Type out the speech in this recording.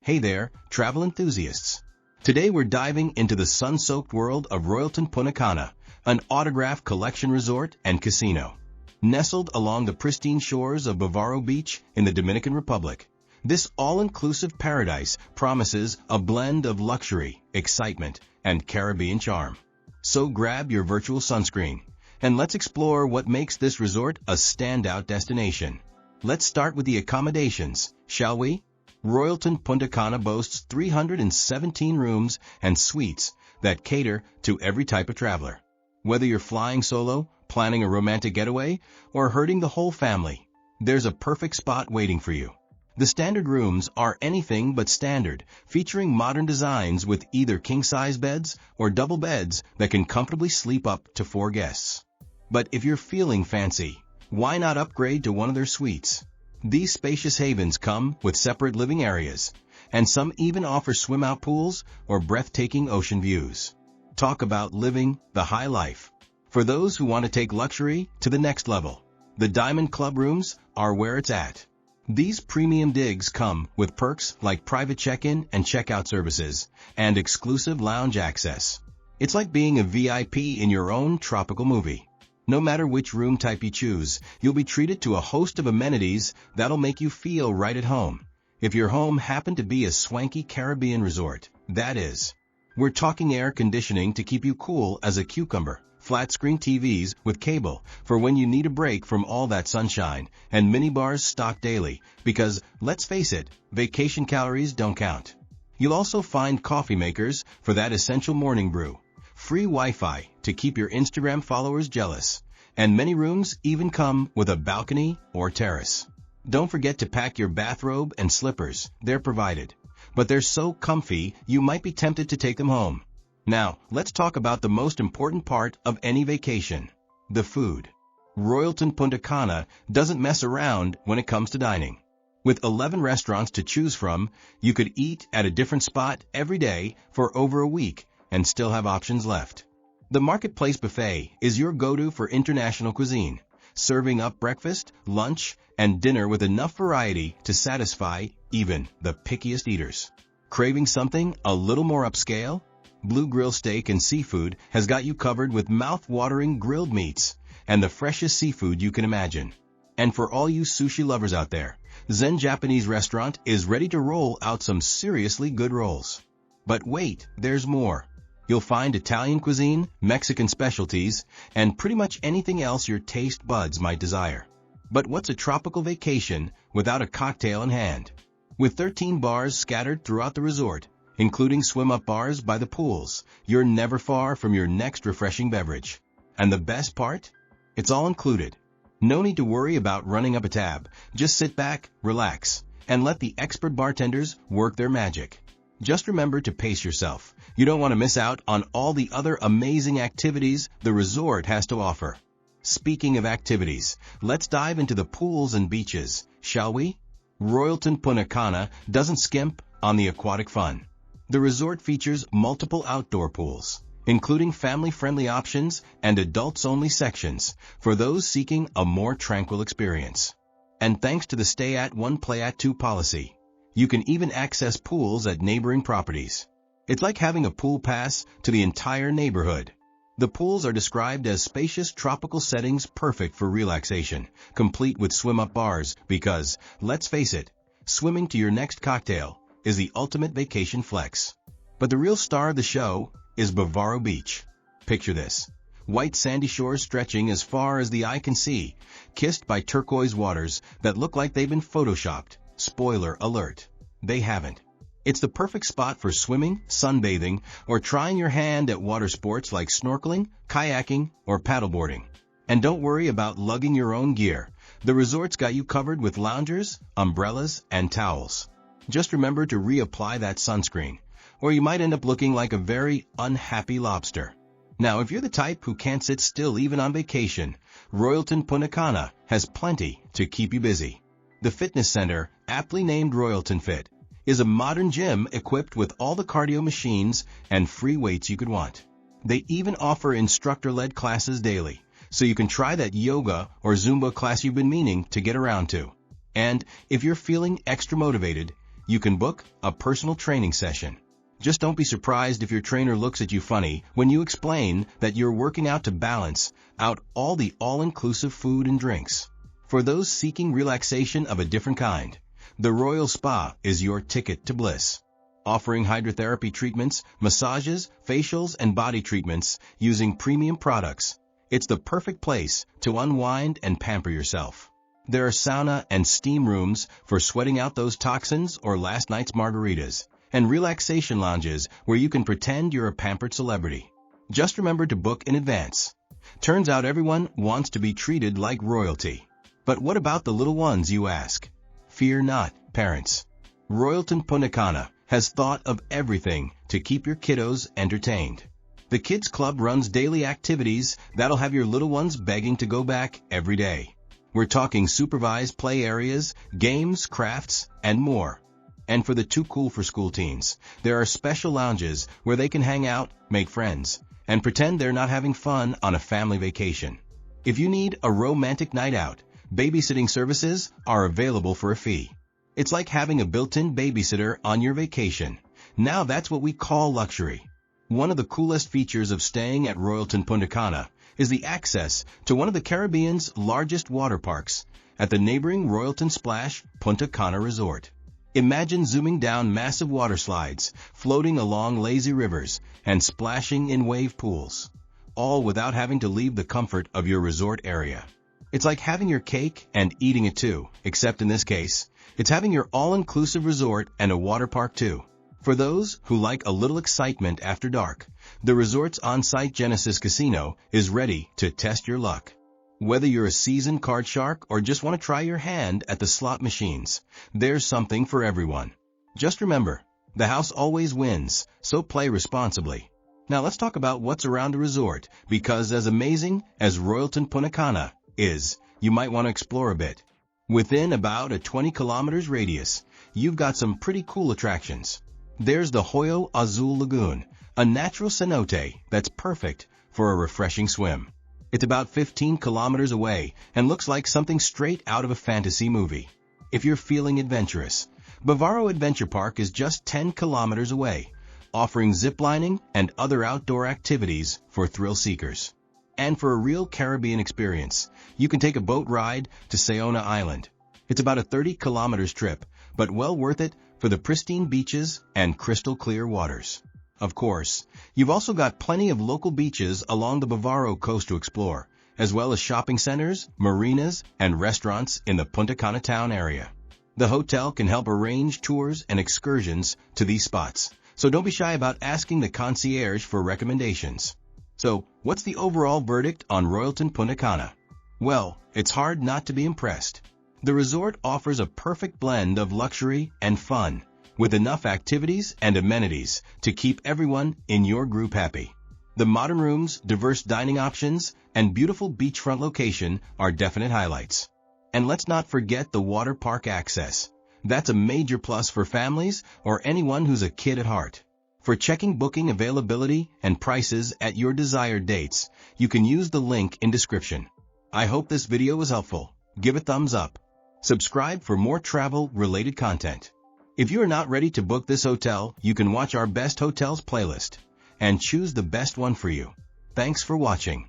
Hey there, travel enthusiasts. Today we're diving into the sun-soaked world of Royalton Punta Cana, an autograph collection resort and casino. Nestled along the pristine shores of Bavaro Beach in the Dominican Republic, this all-inclusive paradise promises a blend of luxury, excitement, and Caribbean charm. So grab your virtual sunscreen, and let's explore what makes this resort a standout destination. Let's start with the accommodations, shall we? Royalton Punta Cana boasts 317 rooms and suites that cater to every type of traveler. Whether you're flying solo, planning a romantic getaway, or herding the whole family, there's a perfect spot waiting for you. The standard rooms are anything but standard, featuring modern designs with either king-size beds or double beds that can comfortably sleep up to 4 guests. But if you're feeling fancy, why not upgrade to one of their suites? These spacious havens come with separate living areas, and some even offer swim-out pools or breathtaking ocean views. Talk about living the high life. For those who want to take luxury to the next level, the Diamond Club rooms are where it's at. These premium digs come with perks like private check-in and check-out services and exclusive lounge access. It's like being a VIP in your own tropical movie. No matter which room type you choose, you'll be treated to a host of amenities that'll make you feel right at home. If your home happened to be a swanky Caribbean resort, that is. We're talking air conditioning to keep you cool as a cucumber, flat-screen TVs with cable for when you need a break from all that sunshine, and minibars stocked daily because, let's face it, vacation calories don't count. You'll also find coffee makers for that essential morning brew, free Wi-Fi to keep your Instagram followers jealous, and many rooms even come with a balcony or terrace. Don't forget to pack your bathrobe and slippers, they're provided. But they're so comfy, you might be tempted to take them home. Now, let's talk about the most important part of any vacation, the food. Royalton Punta Cana doesn't mess around when it comes to dining. With 11 restaurants to choose from, you could eat at a different spot every day for over a week and still have options left. The Marketplace Buffet is your go-to for international cuisine, serving up breakfast, lunch, and dinner with enough variety to satisfy even the pickiest eaters. Craving something a little more upscale? Blue Grill Steak and Seafood has got you covered with mouth-watering grilled meats and the freshest seafood you can imagine. And for all you sushi lovers out there, Zen Japanese Restaurant is ready to roll out some seriously good rolls. But wait, there's more. You'll find Italian cuisine, Mexican specialties, and pretty much anything else your taste buds might desire. But what's a tropical vacation without a cocktail in hand? With 13 bars scattered throughout the resort, including swim-up bars by the pools, you're never far from your next refreshing beverage. And the best part? It's all included. No need to worry about running up a tab. Just sit back, relax, and let the expert bartenders work their magic. Just remember to pace yourself. You don't want to miss out on all the other amazing activities the resort has to offer. Speaking of activities, let's dive into the pools and beaches, shall we? Royalton Punta Cana doesn't skimp on the aquatic fun. The resort features multiple outdoor pools, including family-friendly options and adults-only sections for those seeking a more tranquil experience. And thanks to the stay-at-one, play-at-two policy, you can even access pools at neighboring properties. It's like having a pool pass to the entire neighborhood. The pools are described as spacious tropical settings perfect for relaxation, complete with swim-up bars because, let's face it, swimming to your next cocktail is the ultimate vacation flex. But the real star of the show is Bavaro Beach. Picture this. White sandy shores stretching as far as the eye can see, kissed by turquoise waters that look like they've been photoshopped. Spoiler alert, they haven't. It's the perfect spot for swimming, sunbathing, or trying your hand at water sports like snorkeling, kayaking, or paddleboarding. And don't worry about lugging your own gear. The resort's got you covered with loungers, umbrellas, and towels. Just remember to reapply that sunscreen, or you might end up looking like a very unhappy lobster. Now, if you're the type who can't sit still even on vacation, Royalton Punta Cana has plenty to keep you busy. The fitness center, aptly named Royalton Fit, is a modern gym equipped with all the cardio machines and free weights you could want. They even offer instructor-led classes daily, so you can try that yoga or Zumba class you've been meaning to get around to. And if you're feeling extra motivated, you can book a personal training session. Just don't be surprised if your trainer looks at you funny when you explain that you're working out to balance out all the all-inclusive food and drinks. For those seeking relaxation of a different kind, the Royal Spa is your ticket to bliss. Offering hydrotherapy treatments, massages, facials, and body treatments using premium products, it's the perfect place to unwind and pamper yourself. There are sauna and steam rooms for sweating out those toxins or last night's margaritas, and relaxation lounges where you can pretend you're a pampered celebrity. Just remember to book in advance. Turns out everyone wants to be treated like royalty. But what about the little ones, you ask? Fear not, parents. Royalton Punta Cana has thought of everything to keep your kiddos entertained. The Kids Club runs daily activities that'll have your little ones begging to go back every day. We're talking supervised play areas, games, crafts, and more. And for the too cool for school teens, there are special lounges where they can hang out, make friends, and pretend they're not having fun on a family vacation. If you need a romantic night out, babysitting services are available for a fee. It's like having a built-in babysitter on your vacation. Now that's what we call luxury. One of the coolest features of staying at Royalton Punta Cana is the access to one of the Caribbean's largest water parks at the neighboring Royalton Splash Punta Cana Resort. Imagine zooming down massive water slides, floating along lazy rivers, and splashing in wave pools, all without having to leave the comfort of your resort area. It's like having your cake and eating it too, except in this case, it's having your all-inclusive resort and a water park too. For those who like a little excitement after dark, the resort's on-site Genesis Casino is ready to test your luck. Whether you're a seasoned card shark or just want to try your hand at the slot machines, there's something for everyone. Just remember, the house always wins, so play responsibly. Now let's talk about what's around the resort, because as amazing as Royalton Punta Cana is, you might want to explore a bit. Within about a 20 kilometers radius, you've got some pretty cool attractions. There's the Hoyo Azul Lagoon, a natural cenote that's perfect for a refreshing swim. It's about 15 kilometers away and looks like something straight out of a fantasy movie. If you're feeling adventurous, Bavaro Adventure Park is just 10 kilometers away, offering ziplining and other outdoor activities for thrill seekers. And for a real Caribbean experience, you can take a boat ride to Saona Island. It's about a 30 kilometers trip, but well worth it for the pristine beaches and crystal clear waters. Of course, you've also got plenty of local beaches along the Bavaro coast to explore, as well as shopping centers, marinas, and restaurants in the Punta Cana town area. The hotel can help arrange tours and excursions to these spots, so don't be shy about asking the concierge for recommendations. So, what's the overall verdict on Royalton Punta Cana? Well, it's hard not to be impressed. The resort offers a perfect blend of luxury and fun, with enough activities and amenities to keep everyone in your group happy. The modern rooms, diverse dining options, and beautiful beachfront location are definite highlights. And let's not forget the water park access. That's a major plus for families or anyone who's a kid at heart. For checking booking availability and prices at your desired dates, you can use the link in description. I hope this video was helpful. Give a thumbs up. Subscribe for more travel-related content. If you are not ready to book this hotel, you can watch our Best Hotels playlist and choose the best one for you. Thanks for watching.